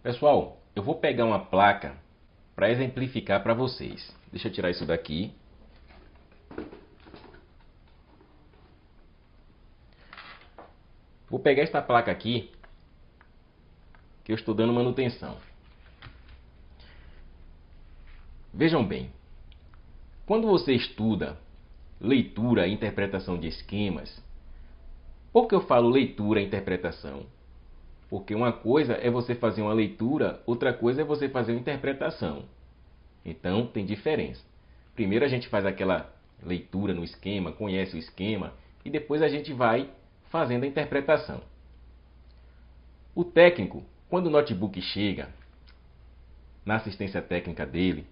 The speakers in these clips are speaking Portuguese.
Pessoal, eu vou pegar uma placa para exemplificar para vocês. Deixa eu tirar isso daqui. Vou pegar esta placa aqui, que eu estou dando manutenção. Vejam bem, quando você estuda leitura e interpretação de esquemas, por que eu falo leitura e interpretação? Porque uma coisa é você fazer uma leitura, outra coisa é você fazer uma interpretação. Então, tem diferença. Primeiro a gente faz aquela leitura no esquema, conhece o esquema, e depois a gente vai fazendo a interpretação. O técnico, quando o notebook chega na assistência técnica dele,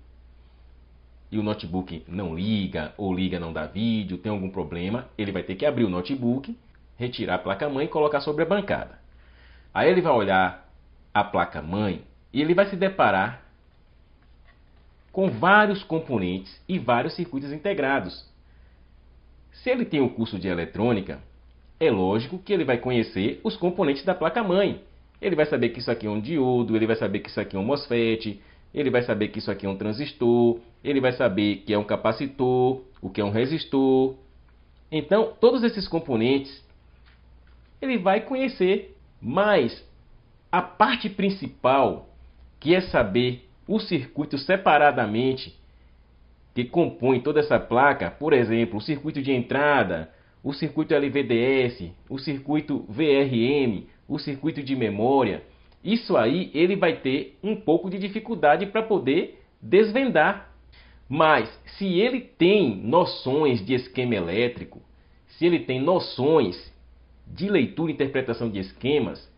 e o notebook não liga, ou liga não dá vídeo, tem algum problema, ele vai ter que abrir o notebook, retirar a placa-mãe e colocar sobre a bancada. Aí ele vai olhar a placa-mãe e ele vai se deparar com vários componentes e vários circuitos integrados. Se ele tem um curso de eletrônica, é lógico que ele vai conhecer os componentes da placa-mãe. Ele vai saber que isso aqui é um diodo, ele vai saber que isso aqui é um MOSFET, ele vai saber que isso aqui é um transistor, ele vai saber que é um capacitor, o que é um resistor. Então, todos esses componentes ele vai conhecer, mas a parte principal, que é saber o circuito separadamente, que compõe toda essa placa, por exemplo, o circuito de entrada, o circuito LVDS, o circuito VRM, o circuito de memória, isso aí ele vai ter um pouco de dificuldade para poder desvendar. Mas se ele tem noções de esquema elétrico, se ele tem noções de leitura e interpretação de esquemas,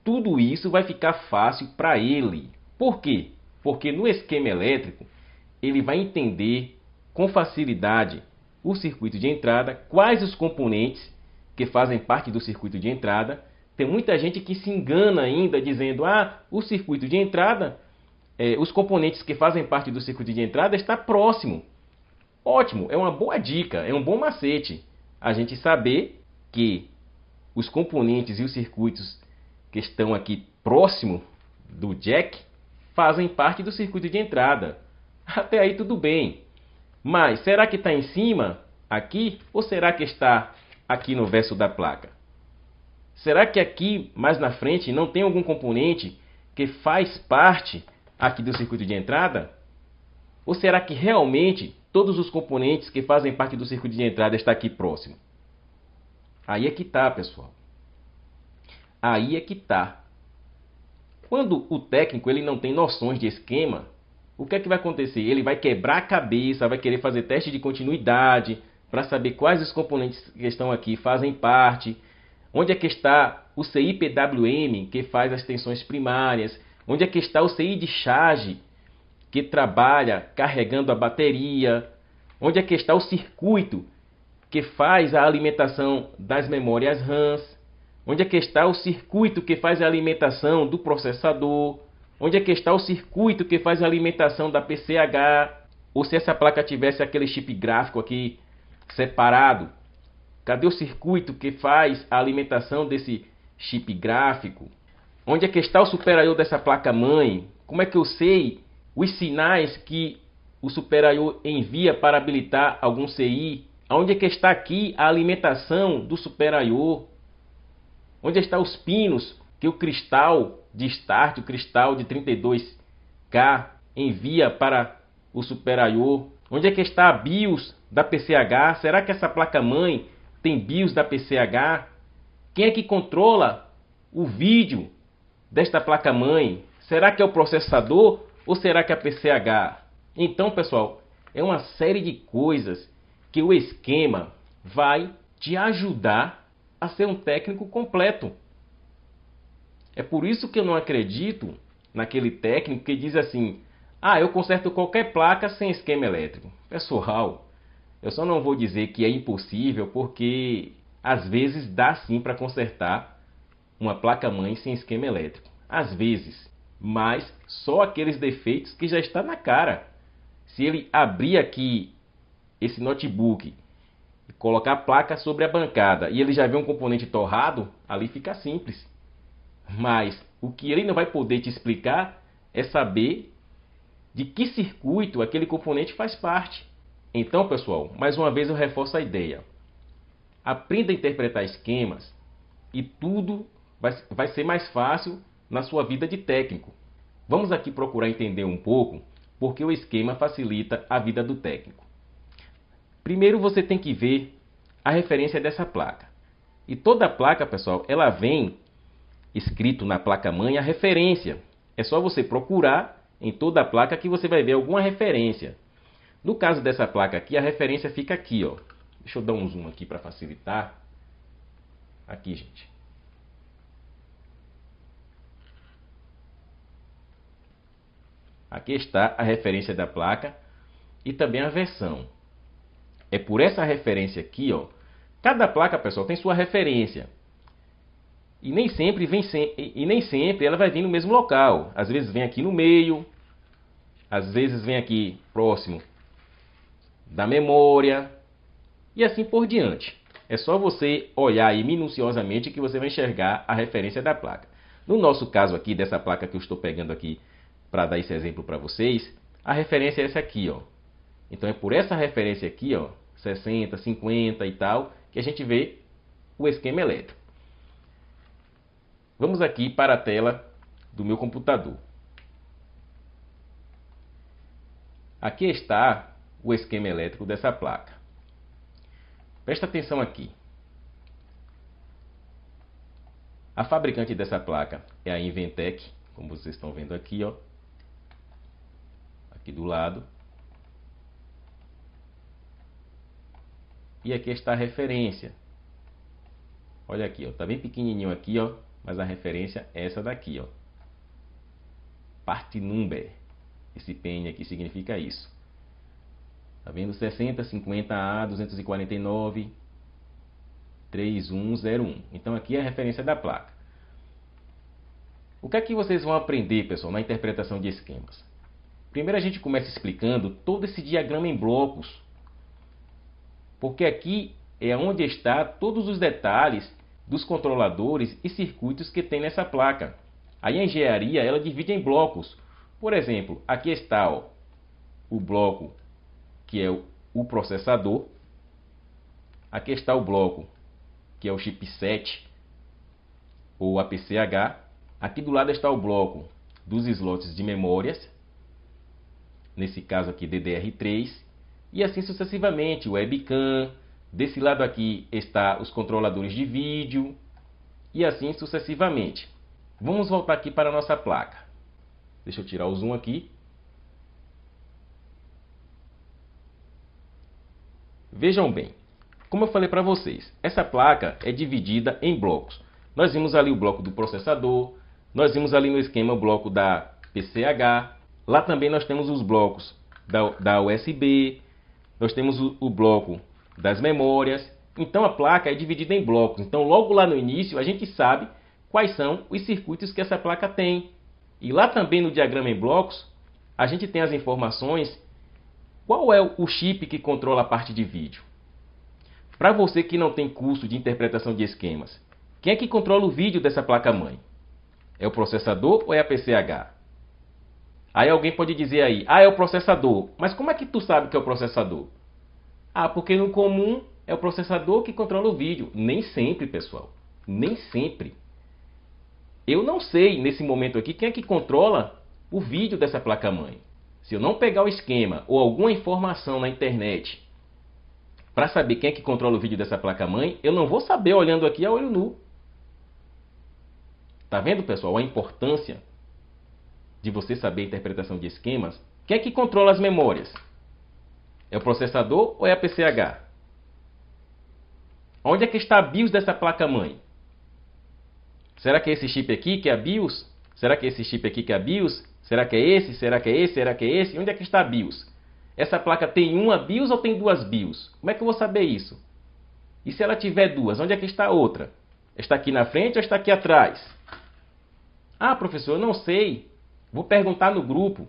tudo isso vai ficar fácil para ele. Por quê? Porque no esquema elétrico ele vai entender com facilidade o circuito de entrada, quais os componentes que fazem parte do circuito de entrada. Tem muita gente que se engana ainda dizendo: o circuito de entrada, os componentes que fazem parte do circuito de entrada está próximo. Ótimo, é uma boa dica, é um bom macete a gente saber que os componentes e os circuitos que estão aqui próximo do jack fazem parte do circuito de entrada. Até aí tudo bem. Mas será que está em cima, aqui, ou será que está aqui no verso da placa? Será que aqui, mais na frente, não tem algum componente que faz parte aqui do circuito de entrada? Ou será que realmente todos os componentes que fazem parte do circuito de entrada estão aqui próximo? Aí é que está, pessoal. Aí é que está. Quando o técnico ele não tem noções de esquema, o que é que vai acontecer? Ele vai quebrar a cabeça, vai querer fazer teste de continuidade para saber quais os componentes que estão aqui fazem parte, onde é que está o CI-PWM, que faz as tensões primárias, onde é que está o CI de charge, que trabalha carregando a bateria, onde é que está o circuito, que faz a alimentação das memórias RAMs, onde é que está o circuito que faz a alimentação do processador, onde é que está o circuito que faz a alimentação da PCH, ou se essa placa tivesse aquele chip gráfico aqui separado, cadê o circuito que faz a alimentação desse chip gráfico? Onde é que está o Super I/O dessa placa-mãe? Como é que eu sei os sinais que o Super I/O envia para habilitar algum CI? Onde é que está aqui a alimentação do Super I/O? Onde estão os pinos que o cristal de start, o cristal de 32K envia para o Super I/O? Onde é que está a BIOS da PCH? Será que essa placa-mãe tem BIOS da PCH? Quem é que controla o vídeo desta placa-mãe? Será que é o processador ou será que é a PCH? Então, pessoal, é uma série de coisas que o esquema vai te ajudar a ser um técnico completo. É por isso que eu não acredito naquele técnico que diz assim: eu conserto qualquer placa sem esquema elétrico. Pessoal, eu só não vou dizer que é impossível, porque às vezes dá sim para consertar uma placa-mãe sem esquema elétrico. Às vezes, mas só aqueles defeitos que já está na cara. Se ele abrir aqui esse notebook e colocar a placa sobre a bancada e ele já vê um componente torrado, ali fica simples. Mas O que ele não vai poder te explicar é saber de que circuito aquele componente faz parte. Então, pessoal, mais uma vez eu reforço a ideia. Aprenda a interpretar esquemas e tudo vai ser mais fácil na sua vida de técnico. Vamos aqui procurar entender um pouco porque o esquema facilita a vida do técnico. Primeiro você tem que ver a referência dessa placa. E toda placa, pessoal, ela vem escrito na placa-mãe a referência. É só você procurar em toda a placa que você vai ver alguma referência. No caso dessa placa aqui, a referência fica aqui, ó. Deixa eu dar um zoom aqui para facilitar. Aqui, gente. Aqui está a referência da placa e também a versão. É por essa referência aqui, ó. Cada placa, pessoal, tem sua referência. E nem sempre ela vai vir no mesmo local. Às vezes vem aqui no meio, às vezes vem aqui próximo da memória e assim por diante. É só você olhar aí minuciosamente que você vai enxergar a referência da placa. No nosso caso aqui, dessa placa que eu estou pegando aqui para dar esse exemplo para vocês, a referência é essa aqui, ó. Então é por essa referência aqui, ó, 60, 50 e tal, que a gente vê o esquema elétrico. Vamos aqui para a tela do meu computador. Aqui está o esquema elétrico dessa placa. Presta atenção aqui. A fabricante dessa placa é a Inventec, como vocês estão vendo aqui, ó. Aqui do lado. E aqui está a referência. Olha aqui, ó, tá bem pequenininho aqui, ó, mas a referência é essa daqui, ó. Part number. Esse PN aqui significa isso. Tá vendo? 60, 50A, 249, 3101. Então aqui é a referência da placa. O que é que vocês vão aprender, pessoal, na interpretação de esquemas? Primeiro a gente começa explicando todo esse diagrama em blocos. Porque aqui é onde está todos os detalhes dos controladores e circuitos que tem nessa placa. Aí a engenharia ela divide em blocos. Por exemplo, aqui está, ó, o bloco que é o processador. Aqui está o bloco que é o chipset ou a PCH. Aqui do lado está o bloco dos slots de memórias. Nesse caso aqui DDR3. E assim sucessivamente, o webcam. Desse lado aqui está os controladores de vídeo. E assim sucessivamente. Vamos voltar aqui para a nossa placa. Deixa eu tirar o zoom aqui. Vejam bem. Como eu falei para vocês, essa placa é dividida em blocos. Nós vimos ali o bloco do processador. Nós vimos ali no esquema o bloco da PCH. Lá também nós temos os blocos da USB. Nós temos o bloco das memórias. Então a placa é dividida em blocos. Então logo lá no início a gente sabe quais são os circuitos que essa placa tem. E lá também no diagrama em blocos a gente tem as informações. Qual é o chip que controla a parte de vídeo? Para você que não tem curso de interpretação de esquemas, quem é que controla o vídeo dessa placa-mãe? É o processador ou é a PCH? Aí alguém pode dizer aí, é o processador. Mas como é que tu sabe que é o processador? Porque no comum é o processador que controla o vídeo. Nem sempre, pessoal. Nem sempre. Eu não sei, nesse momento aqui, quem é que controla o vídeo dessa placa-mãe. Se eu não pegar o esquema ou alguma informação na internet para saber quem é que controla o vídeo dessa placa-mãe, eu não vou saber olhando aqui a olho nu. Tá vendo, pessoal, a importância de você saber a interpretação de esquemas? Quem é que controla as memórias? É o processador ou é a PCH? Onde é que está a BIOS dessa placa-mãe? Será que é esse chip aqui que é a BIOS? Será que é esse chip aqui que é a BIOS? Será que é esse? Será que é esse? Será que é esse? Onde é que está a BIOS? Essa placa tem uma BIOS ou tem duas BIOS? Como é que eu vou saber isso? E se ela tiver duas, onde é que está a outra? Está aqui na frente ou está aqui atrás? Professor, eu não sei. Vou perguntar no grupo.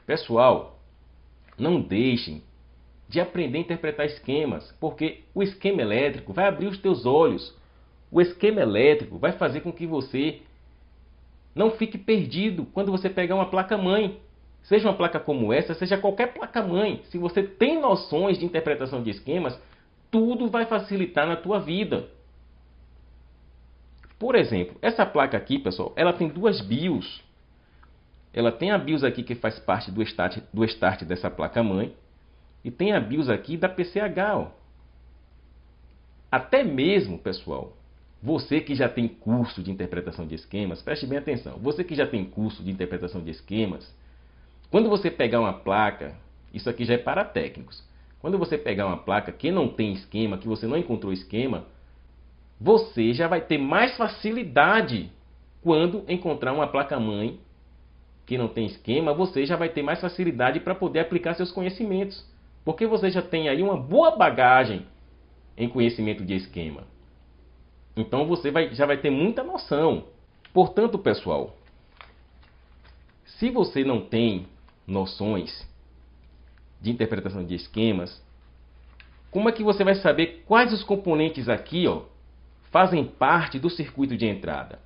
Pessoal, não deixem de aprender a interpretar esquemas, porque o esquema elétrico vai abrir os teus olhos. O esquema elétrico vai fazer com que você Não fique perdido quando você pegar uma placa-mãe. Seja uma placa como essa, seja qualquer placa-mãe. Se você tem noções de interpretação de esquemas, tudo vai facilitar na tua vida. Por exemplo, essa placa aqui, pessoal, ela tem duas BIOS. Ela tem a BIOS aqui que faz parte do start dessa placa-mãe. E tem a BIOS aqui da PCH. Ó. Até mesmo, pessoal, você que já tem curso de interpretação de esquemas, preste bem atenção. Você que já tem curso de interpretação de esquemas, quando você pegar uma placa, isso aqui já é para técnicos. Quando você pegar uma placa que não tem esquema, que você não encontrou esquema, você já vai ter mais facilidade quando encontrar uma placa-mãe que não tem esquema, você já vai ter mais facilidade para poder aplicar seus conhecimentos. Porque você já tem aí uma boa bagagem em conhecimento de esquema. Então você já vai ter muita noção. Portanto, pessoal, se você não tem noções de interpretação de esquemas, como é que você vai saber quais os componentes aqui, ó, fazem parte do circuito de entrada?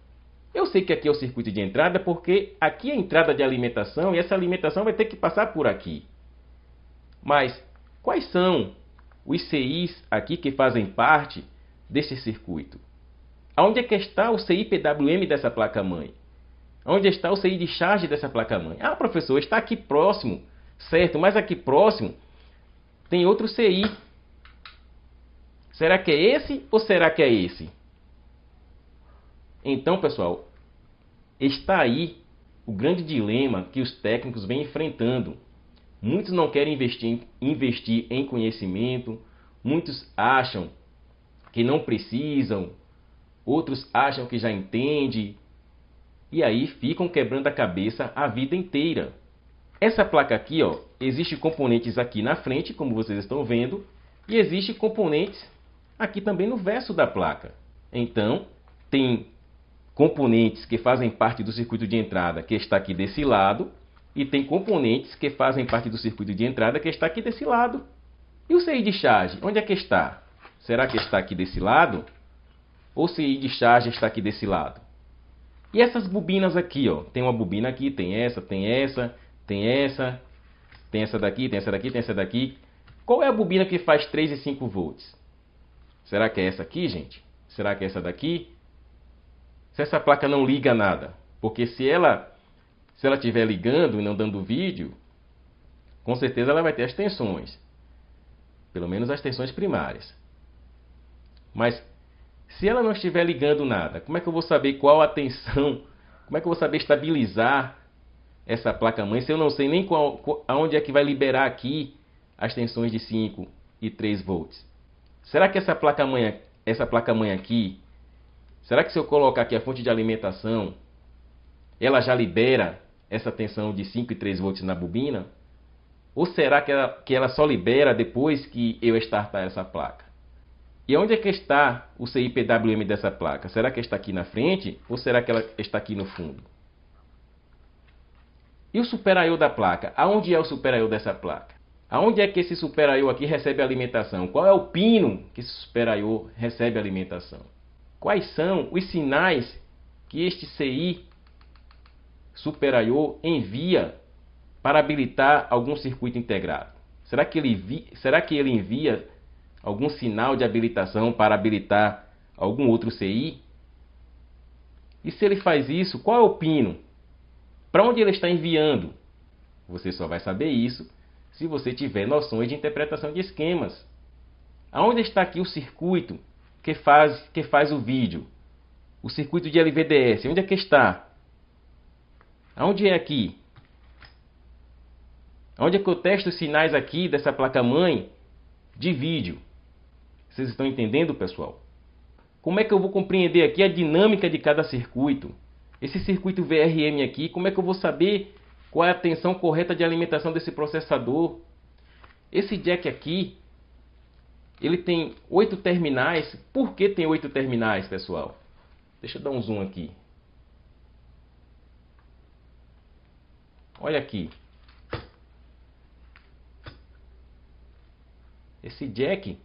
Eu sei que aqui é o circuito de entrada porque aqui é a entrada de alimentação e essa alimentação vai ter que passar por aqui. Mas quais são os CIs aqui que fazem parte desse circuito? Onde é que está o CI PWM dessa placa-mãe? Onde está o CI de charge dessa placa-mãe? Ah, professor, está aqui próximo. Certo, mas aqui próximo tem outro CI. Será que é esse ou será que é esse? Então, pessoal, está aí o grande dilema que os técnicos vêm enfrentando. Muitos não querem investir em conhecimento, muitos acham que não precisam, outros acham que já entendem, e aí ficam quebrando a cabeça a vida inteira. Essa placa aqui, ó, existe componentes aqui na frente, como vocês estão vendo, e existe componentes aqui também no verso da placa. Então, tem componentes que fazem parte do circuito de entrada que está aqui desse lado, e tem componentes que fazem parte do circuito de entrada que está aqui desse lado. E o CI de charge, onde é que está? Será que está aqui desse lado? Ou o CI de charge está aqui desse lado? E essas bobinas aqui, ó, tem uma bobina aqui, tem essa, tem essa, tem essa, tem essa daqui, tem essa daqui, tem essa daqui. Qual é a bobina que faz 3 e 5 volts? Será que é essa aqui, gente? Será que é essa daqui? Se essa placa não liga nada, porque se ela estiver ligando e não dando vídeo, com certeza ela vai ter as tensões. Pelo menos as tensões primárias. Mas se ela não estiver ligando nada, como é que eu vou saber qual a tensão? Como é que eu vou saber estabilizar essa placa-mãe se eu não sei nem aonde é que vai liberar aqui as tensões de 5 e 3 volts? Será que essa placa-mãe aqui, será que se eu colocar aqui a fonte de alimentação, ela já libera essa tensão de 5 e 3 volts na bobina? Ou será que ela só libera depois que eu startar essa placa? E onde é que está o CI PWM dessa placa? Será que está aqui na frente ou será que ela está aqui no fundo? E o Super I/O da placa? Aonde é o Super I/O dessa placa? Aonde é que esse Super I/O aqui recebe alimentação? Qual é o pino que esse Super I/O recebe alimentação? Quais são os sinais que este CI Super I/O envia para habilitar algum circuito integrado? Será que ele envia algum sinal de habilitação para habilitar algum outro CI? E se ele faz isso, qual é o pino? Para onde ele está enviando? Você só vai saber isso se você tiver noções de interpretação de esquemas. Aonde está aqui o circuito que faz o vídeo? O circuito de LVDS, onde é que está? Aonde é aqui? Onde é que eu testo os sinais aqui dessa placa-mãe de vídeo? Vocês estão entendendo, pessoal? Como é que eu vou compreender aqui a dinâmica de cada circuito? Esse circuito VRM aqui, como é que eu vou saber qual é a tensão correta de alimentação desse processador? Esse jack aqui, ele tem 8 terminais. Por que tem 8 terminais, pessoal? Deixa eu dar um zoom aqui. Olha aqui. Esse jack,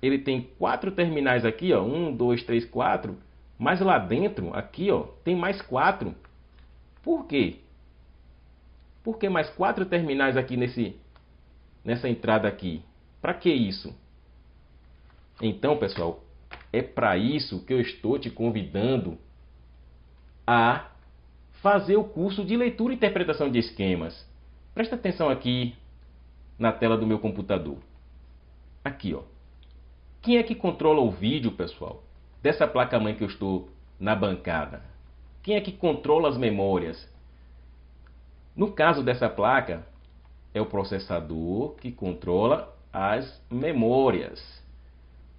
ele tem 4 terminais aqui, ó, 1, 2, 3, 4, mas lá dentro, aqui, ó, tem mais 4. Por quê? Por que mais 4 terminais aqui nessa entrada aqui? Para que isso? Então, pessoal, é para isso que eu estou te convidando a fazer o curso de leitura e interpretação de esquemas. Presta atenção aqui na tela do meu computador. Aqui, ó. Quem é que controla o vídeo, pessoal, dessa placa-mãe que eu estou na bancada? Quem é que controla as memórias? No caso dessa placa, é o processador que controla as memórias.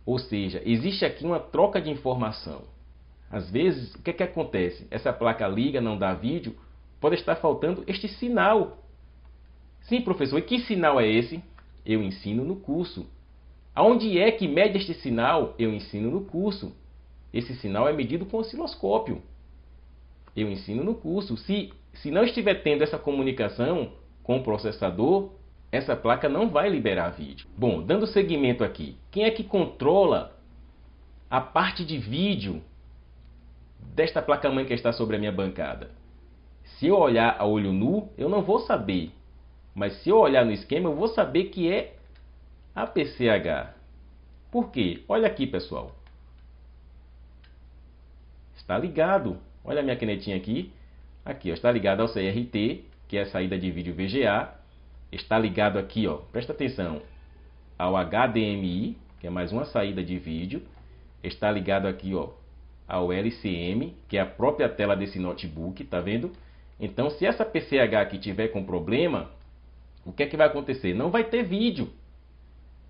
Ou seja, existe aqui uma troca de informação. Às vezes, o que é que acontece? Essa placa liga, não dá vídeo, pode estar faltando este sinal. Sim, professor, e que sinal é esse? Eu ensino no curso. Aonde é que mede este sinal? Eu ensino no curso. Esse sinal é medido com osciloscópio. Eu ensino no curso. Se não estiver tendo essa comunicação com o processador, essa placa não vai liberar vídeo. Bom, dando seguimento aqui, quem é que controla a parte de vídeo desta placa-mãe que está sobre a minha bancada? Se eu olhar a olho nu, eu não vou saber. Mas se eu olhar no esquema, eu vou saber que é a PCH. Por quê? Olha aqui, pessoal. Está ligado. Olha a minha canetinha aqui. Aqui, ó, está ligado ao CRT, que é a saída de vídeo VGA. Está ligado aqui, ó, presta atenção, ao HDMI, que é mais uma saída de vídeo. Está ligado aqui, ó, ao LCM, que é a própria tela desse notebook, tá vendo? Então, se essa PCH aqui tiver com problema, o que é que vai acontecer? Não vai ter vídeo.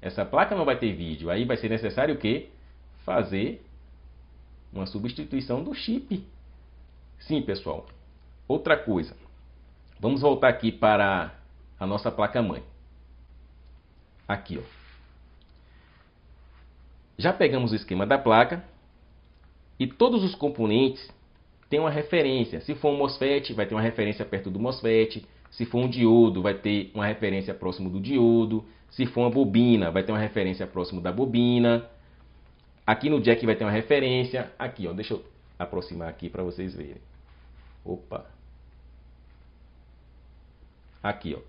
Essa placa não vai ter vídeo. Aí vai ser necessário o quê? Fazer uma substituição do chip. Sim, pessoal. Outra coisa. Vamos voltar aqui para a nossa placa-mãe. Aqui, ó. Já pegamos o esquema da placa e todos os componentes têm uma referência. Se for um MOSFET, vai ter uma referência perto do MOSFET. Se for um diodo, vai ter uma referência próximo do diodo. Se for uma bobina, vai ter uma referência próximo da bobina. Aqui no jack vai ter uma referência. Aqui, ó, deixa eu aproximar aqui para vocês verem. Opa! Aqui, ó.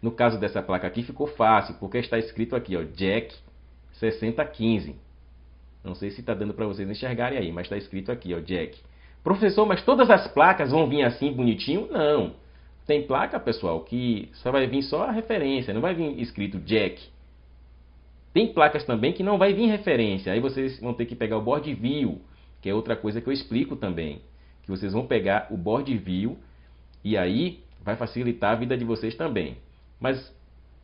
No caso dessa placa aqui ficou fácil, porque está escrito aqui, ó, jack 6015. Não sei se está dando para vocês enxergarem aí, mas está escrito aqui, ó, jack. Professor, mas todas as placas vão vir assim bonitinho? Não. Tem placa, pessoal, que só vai vir só a referência, não vai vir escrito jack. Tem placas também que não vai vir referência. Aí vocês vão ter que pegar o board view, que é outra coisa que eu explico também. Que vocês vão pegar o board view e aí vai facilitar a vida de vocês também. Mas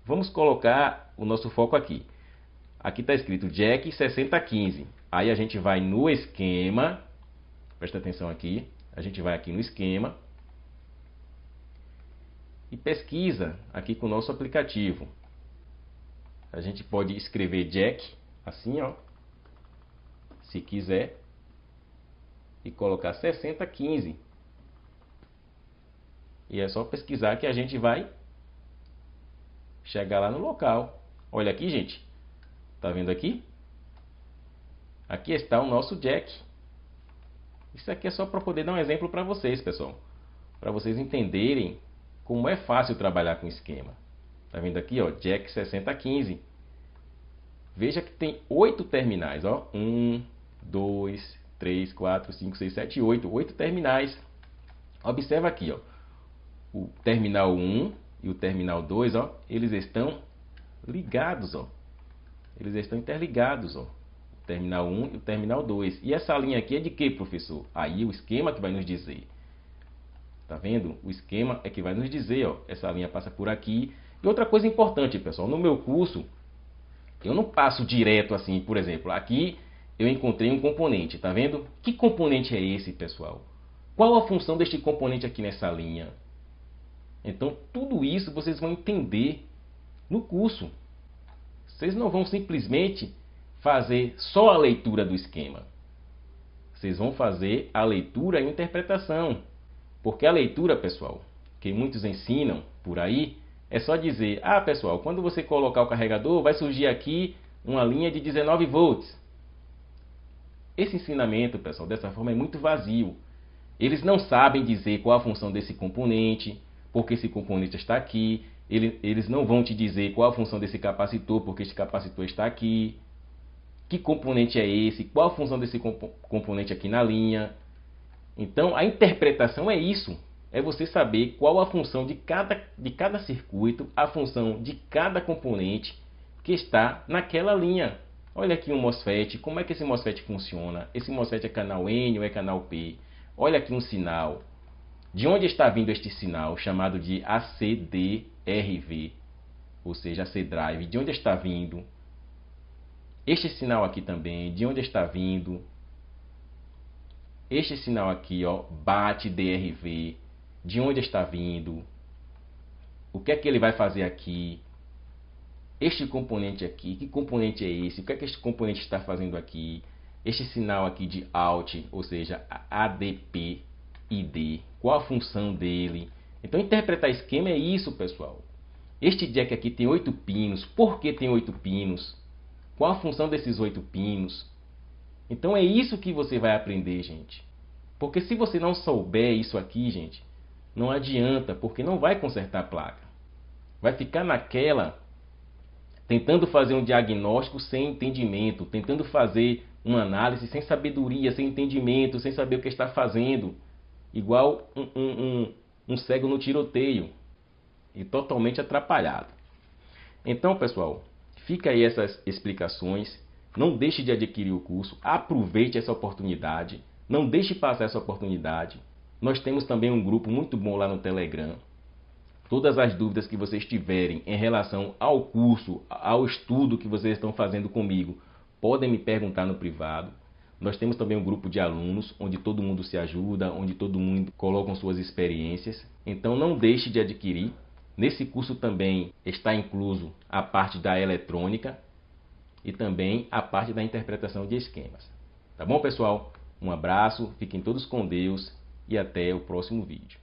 vamos colocar o nosso foco aqui. Aqui está escrito jack 6015. Aí a gente vai no esquema. Presta atenção aqui. A gente vai aqui no esquema. E pesquisa aqui com o nosso aplicativo. A gente pode escrever jack, assim, ó. Se quiser. E colocar 6015. E é só pesquisar que a gente vai chegar lá no local. Olha aqui, gente. Tá vendo aqui? Aqui está o nosso jack. Isso aqui é só para poder dar um exemplo para vocês, pessoal. Para vocês entenderem como é fácil trabalhar com esquema. Tá vendo aqui, ó, jack 6015. Veja que tem 8 terminais, ó. 1, 2, 3, 4, 5, 6, 7, 8. 8 terminais. Observa aqui, ó. O terminal 1 e o terminal 2, ó, eles estão ligados, ó. Eles estão interligados, ó. O terminal 1 e o terminal 2. E essa linha aqui é de quê, professor? Aí o esquema que vai nos dizer. Tá vendo? O esquema é que vai nos dizer, ó. Essa linha passa por aqui. E outra coisa importante, pessoal, no meu curso, eu não passo direto assim, por exemplo, aqui eu encontrei um componente, tá vendo? Que componente é esse, pessoal? Qual a função deste componente aqui nessa linha? Então, tudo isso vocês vão entender no curso. Vocês não vão simplesmente fazer só a leitura do esquema. Vocês vão fazer a leitura e interpretação. Porque a leitura, pessoal, que muitos ensinam por aí, é só dizer, ah, pessoal, quando você colocar o carregador, vai surgir aqui uma linha de 19 volts. Esse ensinamento, pessoal, dessa forma é muito vazio. Eles não sabem dizer qual a função desse componente, porque esse componente está aqui. Eles não vão te dizer qual a função desse capacitor, porque esse capacitor está aqui. Que componente é esse? Qual a função desse componente aqui na linha? Então, a interpretação é isso. É você saber qual a função de cada circuito, a função de cada componente que está naquela linha. Olha aqui um MOSFET, como é que esse MOSFET funciona? Esse MOSFET é canal N ou é canal P? Olha aqui um sinal. De onde está vindo este sinal, chamado de ACDRV, ou seja, AC Drive? De onde está vindo? Este sinal aqui também, de onde está vindo? Este sinal aqui, ó, BAT DRV, de onde está vindo? O que é que ele vai fazer aqui? Este componente aqui, que componente é esse? O que é que este componente está fazendo aqui? Este sinal aqui de out, ou seja, ADP, ID, qual a função dele? Então, interpretar esquema é isso, pessoal. Este jack aqui tem 8 pinos. Por que tem 8 pinos? Qual a função desses 8 pinos? Então, é isso que você vai aprender, gente. Porque se você não souber isso aqui, gente, não adianta, porque não vai consertar a placa. Vai ficar naquela, tentando fazer um diagnóstico sem entendimento, tentando fazer uma análise sem sabedoria, sem entendimento, sem saber o que está fazendo. Igual um cego no tiroteio. E totalmente atrapalhado. Então, pessoal, fica aí essas explicações. Não deixe de adquirir o curso. Aproveite essa oportunidade. Não deixe passar essa oportunidade. Nós temos também um grupo muito bom lá no Telegram. Todas as dúvidas que vocês tiverem em relação ao curso, ao estudo que vocês estão fazendo comigo, podem me perguntar no privado. Nós temos também um grupo de alunos, onde todo mundo se ajuda, onde todo mundo coloca suas experiências. Então não deixe de adquirir. Nesse curso também está incluso a parte da eletrônica e também a parte da interpretação de esquemas. Tá bom, pessoal? Um abraço, fiquem todos com Deus e até o próximo vídeo.